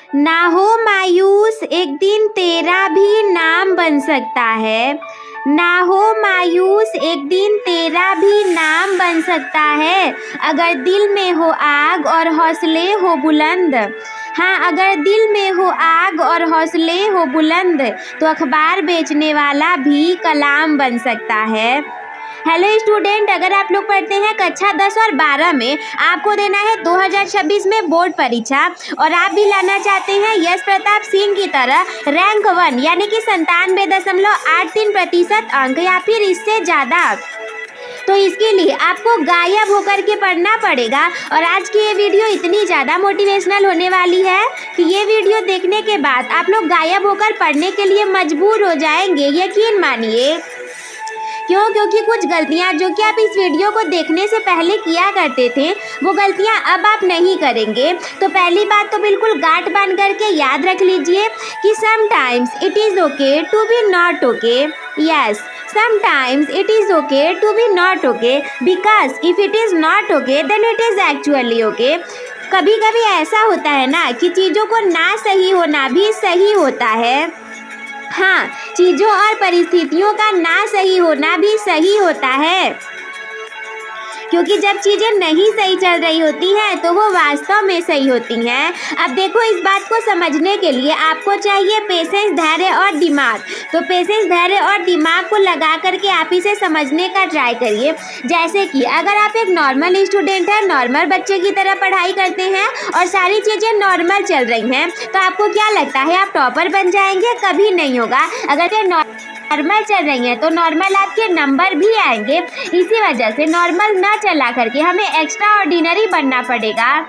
ना हो मायूस, एक दिन तेरा भी नाम बन सकता है। ना हो मायूस, एक दिन तेरा भी नाम बन सकता है। अगर दिल में हो आग और हौसले हो बुलंद। हाँ, अगर दिल में हो आग और हौसले हो बुलंद, तो अखबार बेचने वाला भी कलाम बन सकता है। हेलो स्टूडेंट, अगर आप लोग पढ़ते हैं कक्षा 10 और 12 में, आपको देना है 2026 में बोर्ड परीक्षा और आप भी लाना चाहते हैं यश प्रताप सिंह की तरह रैंक 1 यानी कि 97.83% अंक या फिर इससे ज़्यादा, तो इसके लिए आपको गायब होकर के पढ़ना पड़ेगा। और आज की ये वीडियो इतनी ज़्यादा मोटिवेशनल होने वाली है कि ये वीडियो देखने के बाद आप लोग गायब होकर पढ़ने के लिए मजबूर हो जाएंगे, यकीन मानिए। क्यों? क्योंकि कुछ गलतियां जो कि आप इस वीडियो को देखने से पहले किया करते थे, वो गलतियां अब आप नहीं करेंगे। तो पहली बात तो बिल्कुल गांठ बांध करके याद रख लीजिए कि sometimes it is okay to be not okay. Yes, sometimes it is okay to be not okay, because if it is not okay then it is actually okay. कभी कभी ऐसा होता है ना कि चीज़ों को ना सही होना भी सही होता है। हाँ, चीज़ों और परिस्थितियों का ना सही होना भी सही होता है, क्योंकि जब चीज़ें नहीं सही चल रही होती हैं तो वो वास्तव में सही होती हैं। अब देखो, इस बात को समझने के लिए आपको चाहिए पेशेंस, धैर्य और दिमाग। तो पेशेंस, धैर्य और दिमाग को लगा करके आप इसे समझने का ट्राई करिए। जैसे कि अगर आप एक नॉर्मल स्टूडेंट हैं, नॉर्मल बच्चे की तरह पढ़ाई करते हैं और सारी चीज़ें नॉर्मल चल रही हैं, तो आपको क्या लगता है आप टॉपर बन जाएंगे? कभी नहीं होगा। अगर नॉर्मल चल रही है तो नॉर्मल आपके नंबर भी आएंगे। इसी वजह से नॉर्मल ना चला करके हमें एक्स्ट्रा ऑर्डिनरी बनना पड़ेगा।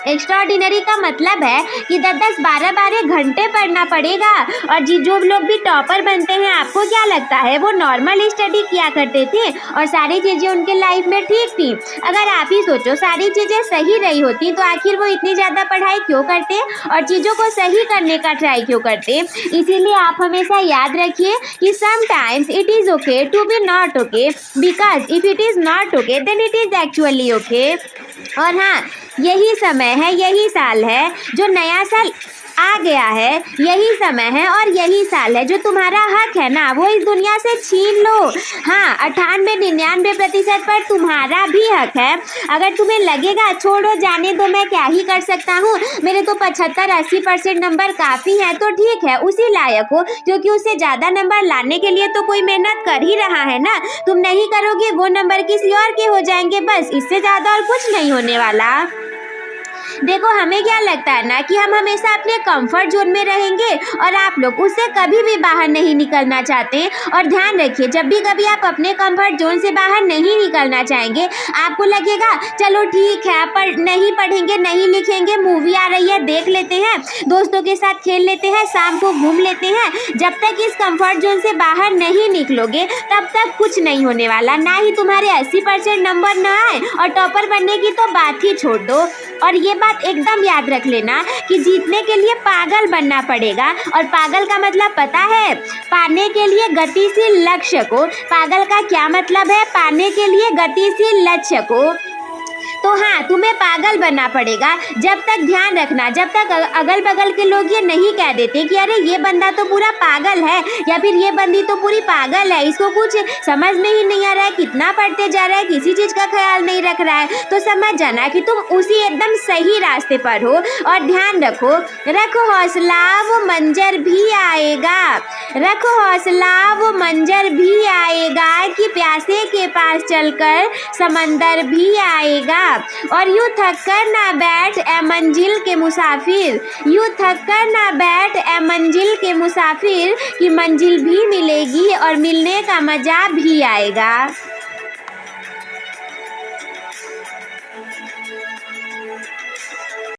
एक्स्ट्रा ऑर्डिनरी का मतलब है कि 10-10, 12-12 घंटे पढ़ना पड़ेगा। और जो लोग भी टॉपर बनते हैं, आपको क्या लगता है वो नॉर्मल स्टडी किया करते थे और सारी चीज़ें उनके लाइफ में ठीक थी? अगर आप ही सोचो सारी चीज़ें सही रही होती तो आखिर वो इतनी ज़्यादा पढ़ाई क्यों करते और चीज़ों को सही करने का ट्राई क्यों करते? इसीलिए आप हमेशा याद रखिए कि sometimes it is okay to be not okay, because if it is not okay then it is actually okay. और हाँ, यही समय है, यही साल है, जो नया साल आ गया है, यही समय है और यही साल है जो तुम्हारा हक है ना, वो इस दुनिया से छीन लो। हाँ, 98-99% पर तुम्हारा भी हक है। अगर तुम्हें लगेगा छोड़ो जाने दो, मैं क्या ही कर सकता हूँ, मेरे तो 75-80% नंबर काफ़ी हैं, तो ठीक है, उसी लायक हो, क्योंकि उससे ज़्यादा नंबर लाने के लिए तो कोई मेहनत कर ही रहा है ना। तुम नहीं करोगे, वो नंबर किसी और के हो जाएंगे, बस इससे ज़्यादा और कुछ नहीं होने वाला। देखो, हमें क्या लगता है ना कि हम हमेशा अपने कंफर्ट जोन में रहेंगे और आप लोग उससे कभी भी बाहर नहीं निकलना चाहते। और ध्यान रखिए, जब भी कभी आप अपने कंफर्ट जोन से बाहर नहीं निकलना चाहेंगे, आपको लगेगा चलो ठीक है, पर नहीं पढ़ेंगे, नहीं लिखेंगे, मूवी आ रही है देख लेते हैं, दोस्तों के साथ खेल लेते हैं, शाम को घूम लेते हैं। जब तक इस कंफर्ट जोन से बाहर नहीं निकलोगे तब तक कुछ नहीं होने वाला। ना ही तुम्हारे 80% नंबर ना आए और टॉपर बनने की तो बात ही छोड़ दो। और ये बात एकदम याद रख लेना कि जीतने के लिए पागल बनना पड़ेगा। और पागल का मतलब पता है? पाने के लिए गतिशील लक्ष्य को। पागल का क्या मतलब है? पाने के लिए गतिशील लक्ष्य को। तो हाँ, तुम्हें पागल बनना पड़ेगा। जब तक, ध्यान रखना, जब तक अगल बगल के लोग ये नहीं कह देते कि अरे ये बंदा तो पूरा पागल है या फिर ये बंदी तो पूरी पागल है, इसको कुछ समझ में ही नहीं आ रहा है, कितना पढ़ते जा रहा है, किसी चीज़ का ख्याल नहीं रख रहा है, तो समझ जाना कि तुम उसी एकदम सही रास्ते पर हो। और ध्यान रखो, रखो हौसला, वो मंजर भी आएगा। रखो हौसला, वो मंजर भी आएगा कि प्यासे के पास चलकर समंदर भी आएगा। और यूं थक कर ना बैठ ए मंजिल के मुसाफिर, यूं थक कर ना बैठ ए मंजिल के मुसाफिर, कि मंजिल भी मिलेगी और मिलने का मजा भी आएगा।